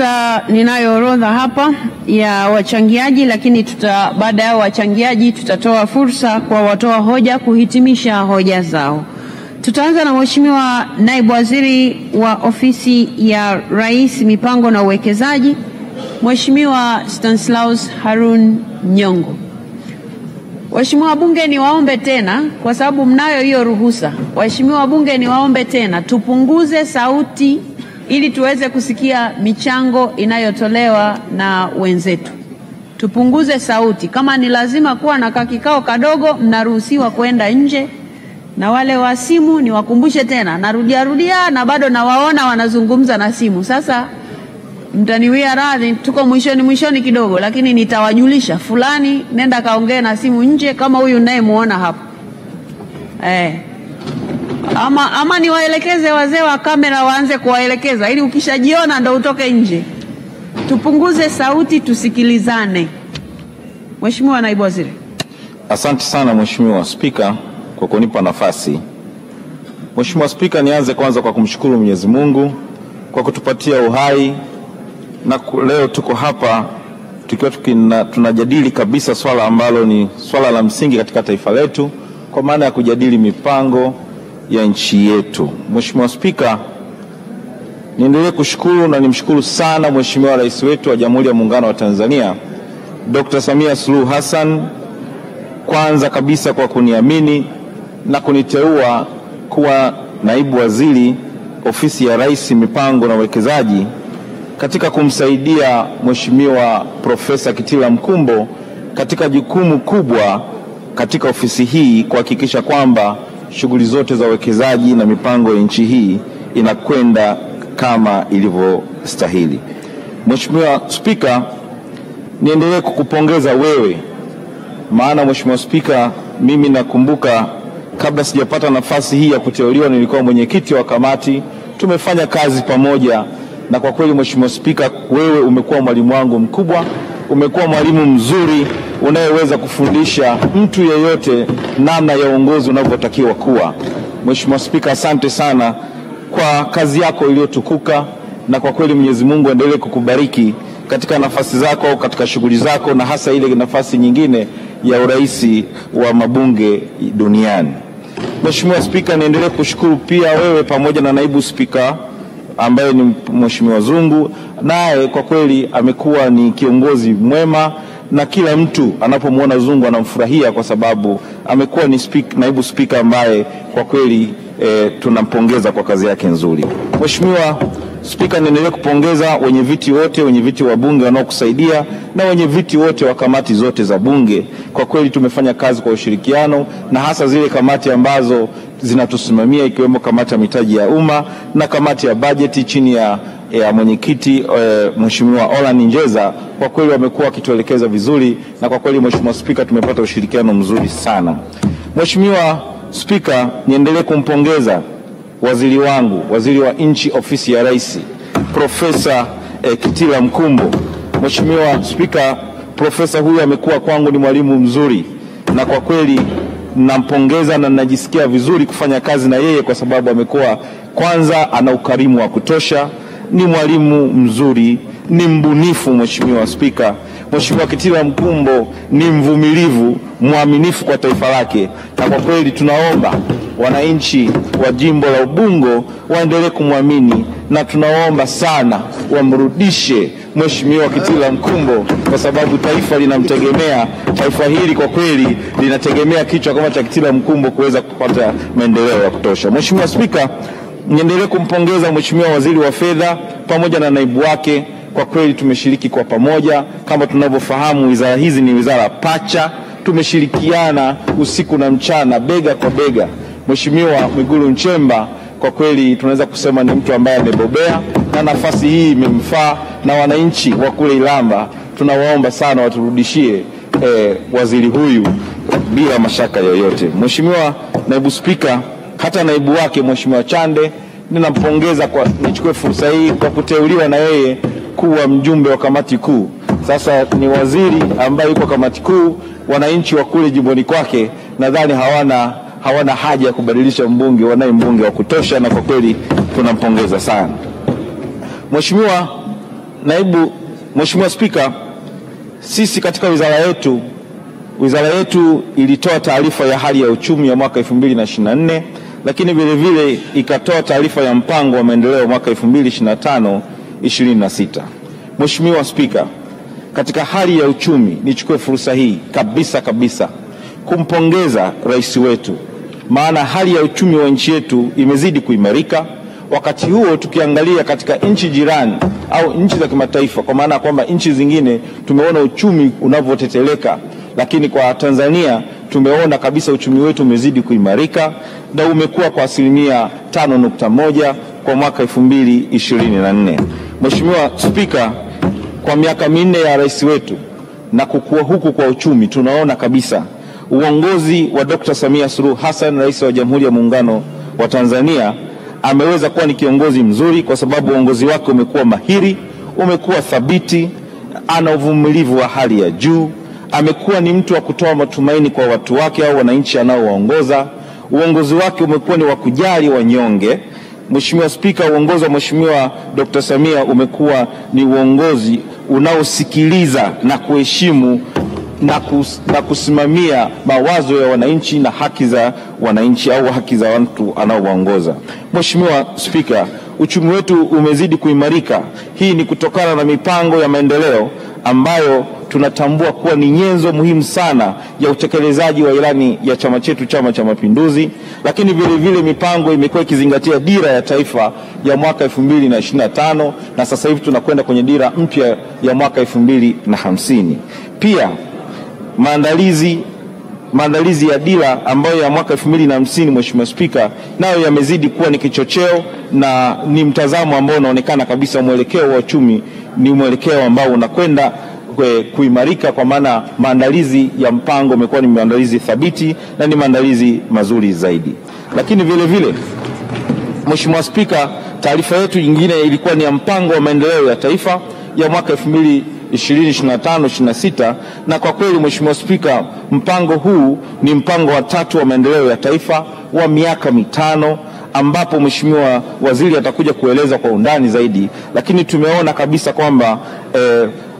Sasa ninayo orodha hapa ya wachangiaji, lakini baada ya wachangiaji tutatoa fursa kwa watoa hoja kuhitimisha hoja zao. Tutaanza na Mheshimiwa Naibu Waziri wa Ofisi ya Rais, Mipango na Uwekezaji, Mheshimiwa Stanislaus Harun Nyongo. Waheshimiwa wabunge, niwaombe tena, kwa sababu mnayo hiyo ruhusa. Waheshimiwa wabunge, niwaombe tena tupunguze sauti ili tuweze kusikia michango inayotolewa na wenzetu. Tupunguze sauti. Kama ni lazima kuwa na kikao kadogo, mnaruhusiwa kwenda nje. Na wale wa simu niwakumbushe tena, narudia na bado nawaona wanazungumza na simu. Sasa mtaniwia radhi, tuko mwishoni kidogo, lakini nitawajulisha fulani nenda kaongee na simu nje, kama huyu nayemuona hapo. Ama niwaelekeze wazee wa kamera waanze kuwaelekeza, ili ukishajiona ndo utoke nje. Tupunguze sauti, tusikilizane. Mheshimiwa Naibu Waziri. Asante sana Mheshimiwa Spika kwa kunipa nafasi. Mheshimiwa Spika, nianze kwanza kwa kumshukuru Mwenyezi Mungu kwa kutupatia uhai, na leo tuko hapa tukiwa tunajadili kabisa swala ambalo ni swala la msingi katika taifa letu, kwa maana ya kujadili mipango ya nchi yetu. Mheshimiwa Spika, niendelee kushukuru na nimshukuru sana Mheshimiwa Rais wetu wa Jamhuri ya Muungano wa Tanzania Dr. Samia Suluhu Hassan, kwanza kabisa kwa kuniamini na kuniteua kuwa Naibu Waziri Ofisi ya Rais, Mipango na Uwekezaji, katika kumsaidia Mheshimiwa Profesa Kitila Mkumbo katika jukumu kubwa katika ofisi hii kuhakikisha kwamba shughuli zote za uwekezaji na mipango ya nchi hii inakwenda kama ilivyostahili. Mheshimiwa Spika, niendelee kukupongeza wewe, maana Mheshimiwa Spika, mimi nakumbuka kabla sijapata nafasi hii ya kuteuliwa nilikuwa mwenyekiti wa kamati, tumefanya kazi pamoja, na kwa kweli Mheshimiwa Spika, wewe umekuwa mwalimu wangu mkubwa, umekuwa mwalimu mzuri unayeweza kufundisha mtu yeyote namna ya uongozi unavyotakiwa kuwa. Mheshimiwa Spika, asante sana kwa kazi yako iliyotukuka, na kwa kweli Mwenyezi Mungu aendelee kukubariki katika nafasi zako, katika shughuli zako, na hasa ile nafasi nyingine ya uraisi wa mabunge duniani. Mheshimiwa Spika, niendelee kushukuru pia wewe pamoja na Naibu Spika ambaye ni Mheshimiwa Zungu, naye kwa kweli amekuwa ni kiongozi mwema, na kila mtu anapomwona Zungu anamfurahia kwa sababu amekuwa ni Naibu Spika ambaye kwa kweli tunampongeza kwa kazi yake nzuri. Mheshimiwa Spika, niendelee kupongeza wenye viti wa bunge wanaokusaidia na wenye viti wote wa kamati zote za bunge. Kwa kweli tumefanya kazi kwa ushirikiano, na hasa zile kamati ambazo zinatusimamia ikiwemo kamati ya mitaji ya umma na kamati ya bajeti chini ya mwenyekiti Mheshimiwa Olan Njeza. Kwa kweli wamekuwa wakituelekeza vizuri, na kwa kweli Mheshimiwa Spika, tumepata ushirikiano mzuri sana. Mheshimiwa Spika, niendelee kumpongeza waziri wangu, waziri wa nchi ofisi ya Rais, Profesa Kitila Mkumbo. Mheshimiwa Spika, profesa huyu amekuwa kwangu ni mwalimu mzuri, na kwa kweli nampongeza na najisikia vizuri kufanya kazi na yeye, kwa sababu amekuwa kwanza ana ukarimu wa kutosha, ni mwalimu mzuri, ni mbunifu. Mheshimiwa Spika, Mheshimiwa Kitila Mkumbo ni mvumilivu, mwaminifu kwa taifa lake, na kwa kweli tunaomba wananchi wa jimbo la Ubungo waendelee kumwamini, na tunaomba sana wamrudishe Mheshimiwa Kitila Mkumbo, kwa sababu taifa linamtegemea. Taifa hili kwa kweli linategemea kichwa kama cha Kitila Mkumbo kuweza kupata maendeleo ya kutosha. Mheshimiwa Spika, niendelee kumpongeza Mheshimiwa Waziri wa Fedha pamoja na naibu wake. Kwa kweli tumeshiriki kwa pamoja, kama tunavyofahamu wizara hizi ni wizara pacha, tumeshirikiana usiku na mchana, bega kwa bega. Mheshimiwa Mwigulu Nchemba kwa kweli tunaweza kusema ni mtu ambaye amebobea, na nafasi hii imemfaa, na wananchi wa kule Ilamba tunawaomba sana waturudishie waziri huyu bila mashaka yoyote. Mheshimiwa Naibu Spika, hata naibu wake Mheshimiwa Chande ninampongeza kwa, nichukue fursa hii kwa kuteuliwa na yeye kuwa mjumbe wa kamati kuu. Sasa ni waziri ambaye yuko kamati kuu, wananchi wa kule jimboni kwake nadhani hawana haja ya kubadilisha mbunge, wanaye mbunge wa kutosha, na kwa kweli tunampongeza sana. Mheshimiwa Mheshimiwa Spika, sisi katika wizara yetu ilitoa taarifa ya hali ya uchumi ya mwaka 2024, lakini vile vile ikatoa taarifa ya mpango wa maendeleo mwaka 2025-26. Mheshimiwa Spika, katika hali ya uchumi nichukue fursa hii kabisa kumpongeza rais wetu, maana hali ya uchumi wa nchi yetu imezidi kuimarika. Wakati huo tukiangalia katika nchi jirani au nchi za kimataifa, kwa maana kwamba nchi zingine tumeona uchumi unavyoteteleka, lakini kwa Tanzania tumeona kabisa uchumi wetu umezidi kuimarika na umekuwa kwa 5.1% kwa mwaka 2024. Mheshimiwa Spika, kwa miaka minne ya rais wetu na kukua huku kwa uchumi, tunaona kabisa uongozi wa Dr. Samia Suluhu Hassan, rais wa Jamhuri ya Muungano wa Tanzania, ameweza kuwa ni kiongozi mzuri kwa sababu uongozi wake umekuwa mahiri, umekuwa thabiti, ana uvumilivu wa hali ya juu, amekuwa ni mtu wa kutoa matumaini kwa watu wake au wananchi anaowaongoza. Uongozi wake umekuwa ni wa kujali wanyonge. Mheshimiwa Spika, uongozi wa Mheshimiwa Dr. Samia umekuwa ni uongozi unaosikiliza na kuheshimu na kusimamia mawazo ya wananchi na haki za wananchi au haki za watu anaowaongoza. Mheshimiwa Spika, uchumi wetu umezidi kuimarika. Hii ni kutokana na mipango ya maendeleo ambayo tunatambua kuwa ni nyenzo muhimu sana ya utekelezaji wa ilani ya chama chetu, Chama cha Mapinduzi, lakini vile vile mipango imekuwa ikizingatia dira ya taifa ya mwaka 2025 na sasa hivi tunakwenda kwenye dira mpya ya mwaka 2050. Pia maandalizi ya dira ambayo ya mwaka 2050, Mheshimiwa Spika, nayo yamezidi kuwa ni kichocheo na ni mtazamo ambao unaonekana kabisa mwelekeo wa uchumi ni mwelekeo ambao unakwenda kuimarika, kwa maana maandalizi ya mpango umekuwa ni maandalizi thabiti na ni maandalizi mazuri zaidi. Lakini vile vile Mheshimiwa Spika, taarifa yetu nyingine ilikuwa ni ya mpango wa maendeleo ya taifa ya mwaka 2025-26, na kwa kweli Mheshimiwa Spika, mpango huu ni mpango wa 3 wa maendeleo ya taifa wa miaka 5 ambapo Mheshimiwa Waziri atakuja kueleza kwa undani zaidi, lakini tumeona kabisa kwamba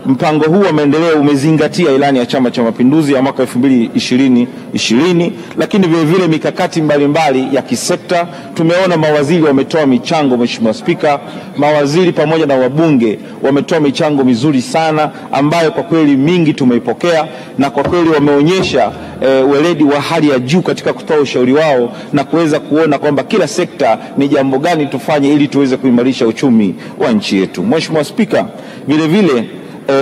mpango huu wa maendeleo umezingatia ilani ya Chama cha Mapinduzi ya mwaka 2020, lakini vile vile mikakati mbalimbali ya kisekta. Tumeona mawaziri wametoa michango, Mheshimiwa Spika, mawaziri pamoja na wabunge wametoa michango mizuri sana ambayo kwa kweli mingi tumeipokea, na kwa kweli wameonyesha weledi wa hali ya juu katika kutoa ushauri wao na kuweza kuona kwamba kila sekta ni jambo gani tufanye ili tuweze kuimarisha uchumi wa nchi yetu. Mheshimiwa Spika, vile vile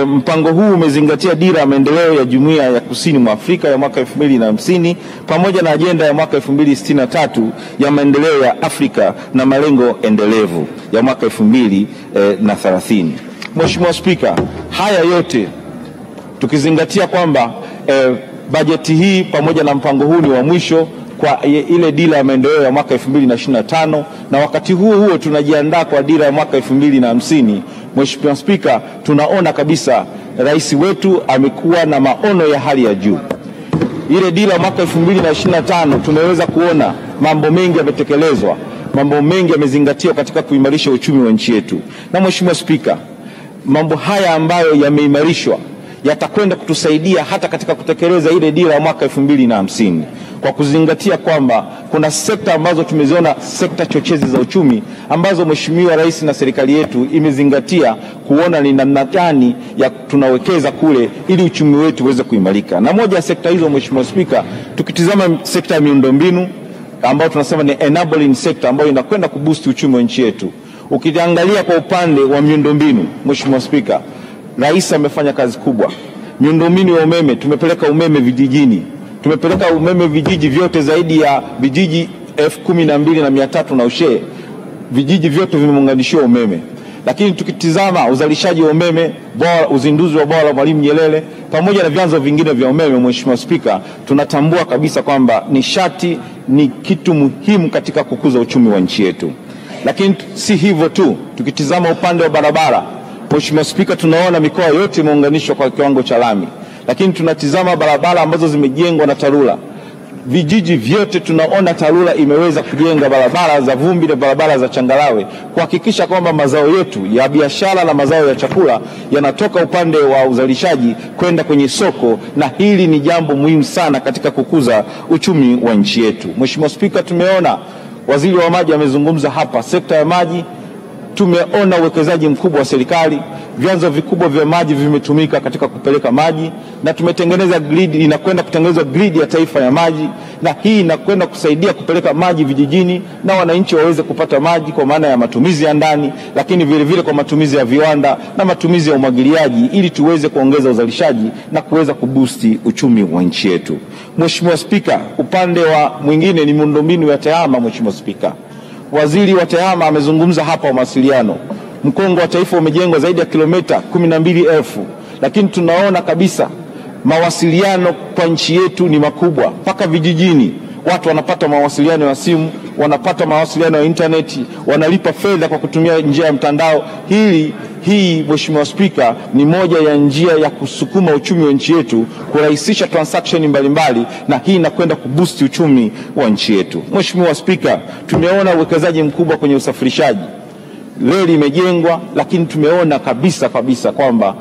mpango huu umezingatia dira ya maendeleo ya Jumuiya ya Kusini mwa Afrika ya mwaka 2050 pamoja na ajenda ya mwaka 2063 ya maendeleo ya Afrika na malengo endelevu ya mwaka 2030. Mheshimiwa Spika, haya yote tukizingatia kwamba bajeti hii pamoja na mpango huu ni wa mwisho kwa ile dira ya maendeleo ya mwaka 2025 na wakati huo tunajiandaa kwa dira ya mwaka 2050. Mheshimiwa Spika, tunaona kabisa rais wetu amekuwa na maono ya hali ya juu. Ile dira ya mwaka 2025 tumeweza kuona mambo mengi yametekelezwa, mambo mengi yamezingatiwa katika kuimarisha uchumi wa nchi yetu. Na Mheshimiwa Spika, mambo haya ambayo yameimarishwa yatakwenda kutusaidia hata katika kutekeleza ile dira ya mwaka 2050, kwa kuzingatia kwamba kuna sekta ambazo tumeziona sekta chochezi za uchumi ambazo Mheshimiwa Rais na serikali yetu imezingatia kuona ni namna gani ya tunawekeza kule ili uchumi wetu uweze kuimarika. Na moja ya sekta hizo, Mheshimiwa Spika, tukitizama sekta ya miundombinu ambayo tunasema ni enabling sector ambayo inakwenda kuboost uchumi wa nchi yetu. Ukiangalia kwa upande wa miundombinu, Mheshimiwa Spika, Rais amefanya kazi kubwa. Miundombinu ya umeme, tumepeleka umeme vijijini. Tumepeleka umeme vijiji vyote zaidi ya vijiji 12,300 na ushe. Vijiji vyote vimeunganishiwa umeme. Lakini tukitizama uzalishaji wa umeme, uzinduzi wa bwawa la Mwalimu Nyerere pamoja na vyanzo vingine vya umeme, Mheshimiwa Spika, tunatambua kabisa kwamba nishati ni kitu muhimu katika kukuza uchumi wa nchi yetu. Lakini si hivyo tu, tukitizama upande wa barabara, Mheshimiwa Spika, tunaona mikoa yote imeunganishwa kwa kiwango cha lami. Lakini tunatizama barabara ambazo zimejengwa na TARURA. vijiji vyote tunaona TARURA imeweza kujenga barabara za vumbi na barabara za changarawe kuhakikisha kwamba mazao yetu ya biashara na mazao ya chakula yanatoka upande wa uzalishaji kwenda kwenye soko, na hili ni jambo muhimu sana katika kukuza uchumi wa nchi yetu. Mheshimiwa Spika, tumeona Waziri wa Maji amezungumza hapa sekta ya maji. Tumeona uwekezaji mkubwa wa serikali, vyanzo vikubwa vya maji vimetumika katika kupeleka maji, na tumetengeneza grid, inakwenda kutengenezwa grid ya taifa ya maji, na hii inakwenda kusaidia kupeleka maji vijijini na wananchi waweze kupata maji kwa maana ya matumizi ya ndani, lakini vile vile kwa matumizi ya viwanda na matumizi ya umwagiliaji, ili tuweze kuongeza uzalishaji na kuweza kubusti uchumi wa nchi yetu. Mheshimiwa Spika, upande wa mwingine ni miundombinu ya TEHAMA. Mheshimiwa Spika, Waziri wa TEHAMA amezungumza hapa mawasiliano. Mkongo wa taifa umejengwa zaidi ya kilomita 12,000, lakini tunaona kabisa mawasiliano kwa nchi yetu ni makubwa. Mpaka vijijini watu wanapata mawasiliano ya simu, wanapata mawasiliano ya intaneti, wanalipa fedha kwa kutumia njia ya mtandao. Hii Mheshimiwa Spika, ni moja ya njia ya kusukuma uchumi wa nchi yetu, kurahisisha transaction mbalimbali, na hii inakwenda kuboost uchumi wa nchi yetu. Mheshimiwa Spika, tumeona uwekezaji mkubwa kwenye usafirishaji. Reli imejengwa, lakini tumeona kabisa kwamba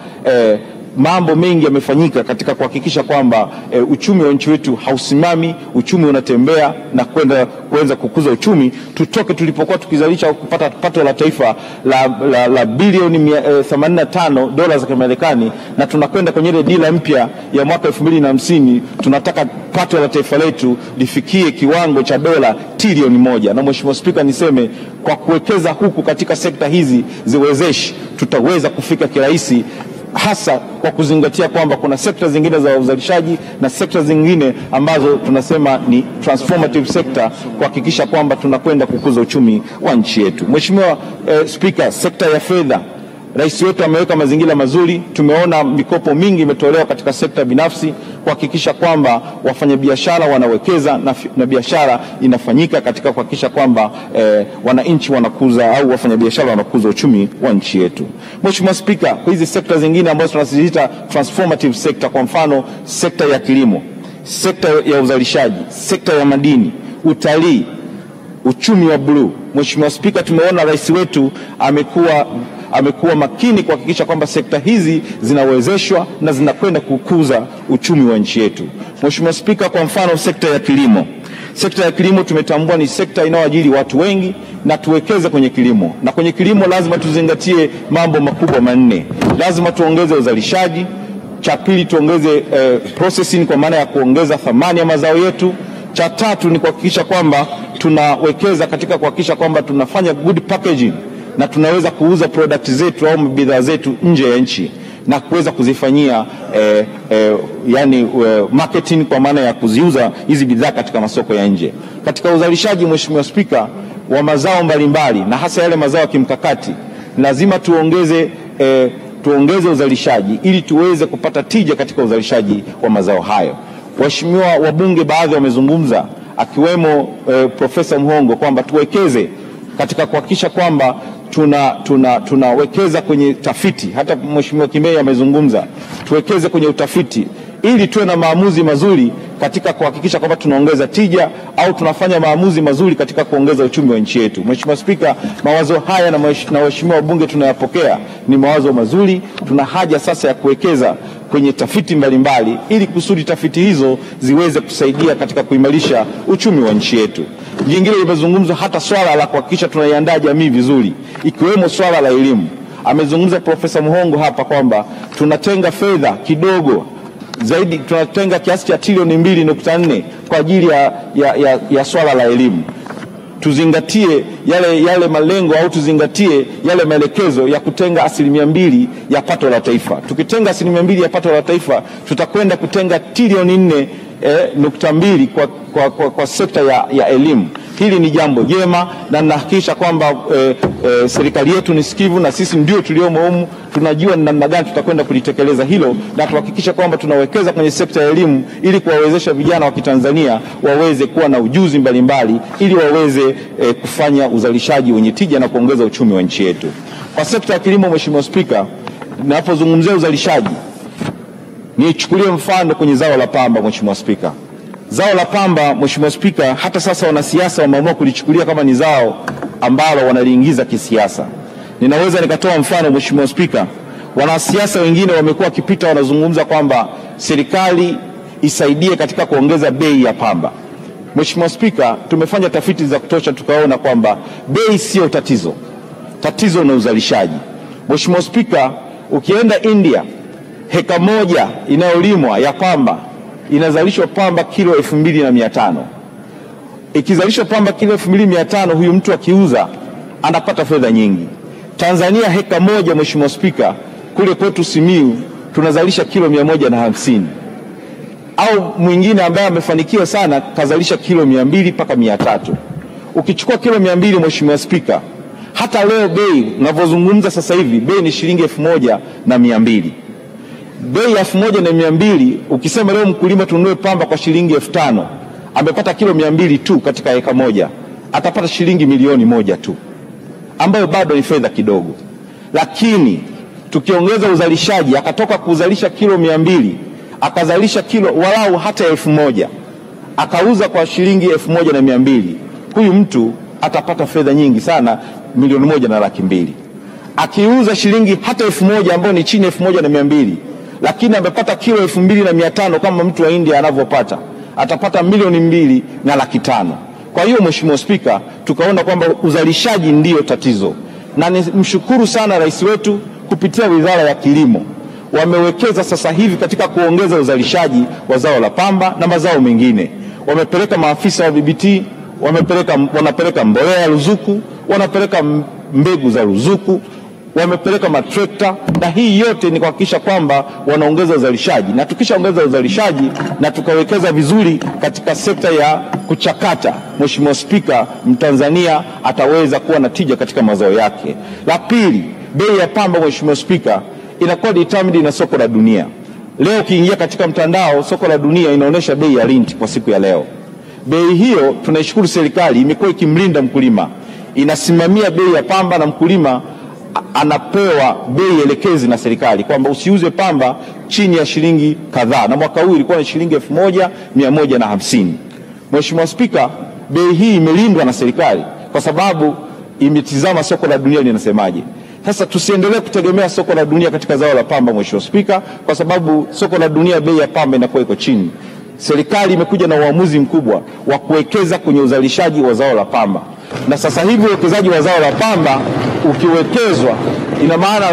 mambo mengi yamefanyika katika kuhakikisha kwamba uchumi wa nchi wetu hausimami, uchumi unatembea na kuanza kukuza uchumi. Tutoke tulipokuwa tukizalisha kupata pato la taifa la bilioni 85 dola za Kimarekani, na tunakwenda kwenye ile dira mpya ya mwaka 2050. Tunataka pato la taifa letu lifikie kiwango cha dola trilioni 1. Na Mheshimiwa Spika, niseme kwa kuwekeza huku katika sekta hizi ziwezeshi, tutaweza kufika kirahisi, hasa kwa kuzingatia kwamba kuna sekta zingine za uzalishaji na sekta zingine ambazo tunasema ni transformative sector, kuhakikisha kwamba tunakwenda kukuza uchumi wa nchi yetu. Mheshimiwa Spika, sekta ya fedha, Rais wetu ameweka mazingira mazuri. Tumeona mikopo mingi imetolewa katika sekta binafsi kuhakikisha kwamba wafanyabiashara wanawekeza na biashara inafanyika katika kuhakikisha kwamba wananchi wanakuza au wafanyabiashara wanakuza uchumi wa nchi yetu. Mheshimiwa Spika, hizi sekta zingine ambazo tunaziita transformative sector, kwa mfano sekta ya kilimo, sekta ya uzalishaji, sekta ya madini, utalii, uchumi wa bluu. Mheshimiwa Spika, tumeona rais wetu amekuwa makini kuhakikisha kwamba sekta hizi zinawezeshwa na zinakwenda kukuza uchumi wa nchi yetu. Mheshimiwa Spika, kwa mfano sekta ya kilimo. Sekta ya kilimo tumetambua ni sekta inayoajiri watu wengi, na tuwekeze kwenye kilimo. Na kwenye kilimo lazima tuzingatie mambo makubwa manne. Lazima tuongeze uzalishaji. Cha pili, tuongeze processing kwa maana ya kuongeza thamani ya mazao yetu. Cha tatu ni kuhakikisha kwamba tunawekeza katika kuhakikisha kwamba tunafanya good packaging na tunaweza kuuza product zetu au bidhaa zetu nje ya nchi na kuweza kuzifanyia marketing kwa maana ya kuziuza hizi bidhaa katika masoko ya nje. Katika uzalishaji, Mheshimiwa Spika, wa mazao mbalimbali na hasa yale mazao ya kimkakati, lazima tuongeze uzalishaji ili tuweze kupata tija katika uzalishaji wa mazao hayo. Waheshimiwa wabunge baadhi wamezungumza, akiwemo Profesa Mhongo, kwamba tuwekeze katika kuhakikisha kwamba tunawekeza kwenye tafiti. Hata Mheshimiwa Kimei amezungumza tuwekeze kwenye utafiti ili tuwe na maamuzi mazuri katika kuhakikisha kwamba tunaongeza tija au tunafanya maamuzi mazuri katika kuongeza uchumi wa nchi yetu. Mheshimiwa Spika, mawazo haya na waheshimiwa wabunge tunayapokea, ni mawazo mazuri. Tuna haja sasa ya kuwekeza kwenye tafiti mbalimbali ili kusudi tafiti hizo ziweze kusaidia katika kuimarisha uchumi wa nchi yetu. Jingine limezungumzwa hata swala la kuhakikisha tunaiandaa jamii vizuri, ikiwemo swala la elimu. Amezungumza Profesa Mhongo hapa kwamba tunatenga fedha kidogo zaidi, tunatenga kiasi cha trilioni 2.4 kwa ajili ya swala la elimu. Tuzingatie yale malengo au tuzingatie yale maelekezo ya kutenga 2% ya pato la taifa. Tukitenga 2% ya pato la taifa, tutakwenda kutenga trilioni 4.2 kwa sekta ya elimu. Hili ni jambo jema, na nahakikisha kwamba serikali yetu ni sikivu, na sisi ndio tuliomo humu, tunajua namna gani tutakwenda kulitekeleza hilo, na tuhakikisha kwamba tunawekeza kwenye sekta ya elimu ili kuwawezesha vijana wa Kitanzania waweze kuwa na ujuzi mbalimbali ili waweze kufanya uzalishaji wenye tija na kuongeza uchumi wa nchi yetu. Kwa sekta ya kilimo, Mheshimiwa Spika, ninapozungumzia uzalishaji, nichukulie mfano kwenye zao la pamba. Mheshimiwa Spika, Zao la pamba, Mheshimiwa Spika, hata sasa wanasiasa wameamua kulichukulia kama ni zao ambalo wanaliingiza kisiasa. Ninaweza nikatoa mfano, Mheshimiwa Spika, wanasiasa wengine wamekuwa wakipita wanazungumza kwamba serikali isaidie katika kuongeza bei ya pamba. Mheshimiwa Spika, tumefanya tafiti za kutosha tukaona kwamba bei sio tatizo. Tatizo ni uzalishaji. Mheshimiwa Spika, ukienda India, heka moja inayolimwa ya pamba inazalishwa pamba kilo 2,500. Ikizalishwa pamba kilo 2,500, huyu mtu akiuza anapata fedha nyingi. Tanzania heka moja, Mheshimiwa Spika, kule kwetu Simiyu tunazalisha kilo 150. Au mwingine ambaye amefanikiwa sana kazalisha kilo 200 mpaka 300. Ukichukua kilo 200, Mheshimiwa Spika, hata leo bei ninavyozungumza sasa hivi bei ni shilingi 1,200. Bei ya 1,200, ukisema leo mkulima tununue pamba kwa shilingi 5,000, amepata kilo 200 tu katika eka moja, atapata shilingi milioni 1 tu, ambayo bado ni fedha kidogo. Lakini tukiongeza uzalishaji, akatoka kuzalisha kilo 200 akazalisha kilo walau hata 1,000, akauza kwa shilingi 1,200, huyu mtu atapata fedha nyingi sana, milioni 1,200,000. Akiuza shilingi hata 1,000 ambayo ni chini 1,200, lakini amepata kilo 2,500 kama mtu wa India anavyopata, atapata milioni 2,500,000. Kwa hiyo Mheshimiwa Spika, tukaona kwamba uzalishaji ndiyo tatizo, na nimshukuru sana rais wetu kupitia Wizara ya Kilimo, wamewekeza sasa hivi katika kuongeza uzalishaji wa zao la pamba na mazao mengine. Wamepeleka maafisa wa BBT, wanapeleka mbolea ya ruzuku, wanapeleka mbegu za ruzuku, wamepeleka matrekta, na hii yote ni kuhakikisha kwamba wanaongeza uzalishaji. Na tukishaongeza uzalishaji na tukawekeza vizuri katika sekta ya kuchakata, Mheshimiwa Spika, Mtanzania ataweza kuwa na tija katika mazao yake. La pili, bei ya pamba, Mheshimiwa Spika, inakuwa determined na soko la dunia. Leo ukiingia katika mtandao, soko la dunia inaonyesha bei ya linti kwa siku ya leo. Bei hiyo tunaishukuru serikali imekuwa ikimlinda mkulima, inasimamia bei ya pamba, na mkulima anapewa bei elekezi na serikali kwamba usiuze pamba chini ya shilingi kadhaa, na mwaka huu ilikuwa ni shilingi 1,150. Mheshimiwa Spika, bei hii imelindwa na serikali kwa sababu imetizama soko la dunia linasemaje. Sasa tusiendelee kutegemea soko la dunia katika zao la pamba, Mheshimiwa Spika, kwa sababu soko la dunia bei ya pamba inakuwa iko chini. Serikali imekuja na uamuzi mkubwa wa kuwekeza kwenye uzalishaji wa zao la pamba, na sasa hivi uwekezaji wa zao la pamba ukiwekezwa, ina maana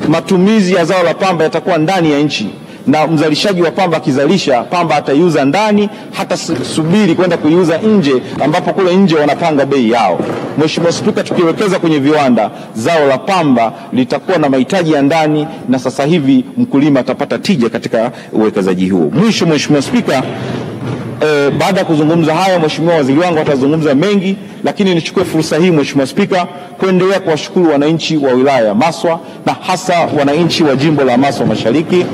matumizi ya zao la pamba yatakuwa ndani ya nchi, na mzalishaji wa pamba akizalisha pamba ataiuza ndani, hata subiri kwenda kuiuza nje ambapo kule nje wanapanga bei yao. Mheshimiwa Spika, tukiwekeza kwenye viwanda, zao la pamba litakuwa na mahitaji ya ndani, na sasa hivi mkulima atapata tija katika uwekezaji huo. Mwisho, Mheshimiwa Spika, baada ya kuzungumza haya, Mheshimiwa waziri wangu atazungumza mengi, lakini nichukue fursa hii, Mheshimiwa Spika, kuendelea kuwashukuru wananchi wa wilaya ya Maswa na hasa wananchi wa jimbo la Maswa Mashariki.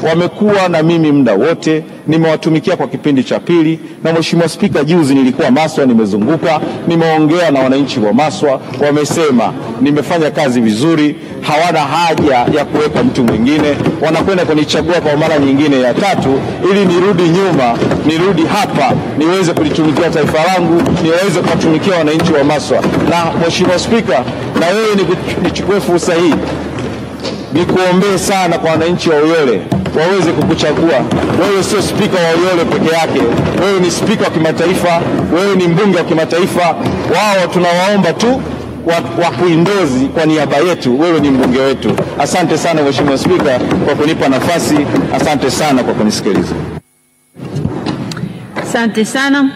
Wamekuwa na mimi muda wote, nimewatumikia kwa kipindi cha pili, na Mheshimiwa Spika, juzi nilikuwa Maswa, nimezunguka, nimeongea na wananchi wa Maswa, wamesema nimefanya kazi vizuri, hawana haja ya kuweka mtu mwingine, wanakwenda kunichagua kwa mara nyingine ya tatu ili nirudi nyuma, nirudi hapa niweze kulitumikia taifa langu, niweze kuwatumikia wananchi wa Maswa. Na Mheshimiwa Spika, na wewe nichukue fursa hii nikuombee sana kwa wananchi wa Uyole waweze kukuchagua. Wewe sio spika wa Uyole peke yake, wewe ni spika wa kimataifa, wewe ni mbunge wa kimataifa. Wao tunawaomba tu wakuindozi kwa niaba yetu, wewe ni mbunge wetu. Asante sana Mheshimiwa Spika kwa kunipa nafasi, asante sana kwa kunisikiliza. Asante sana.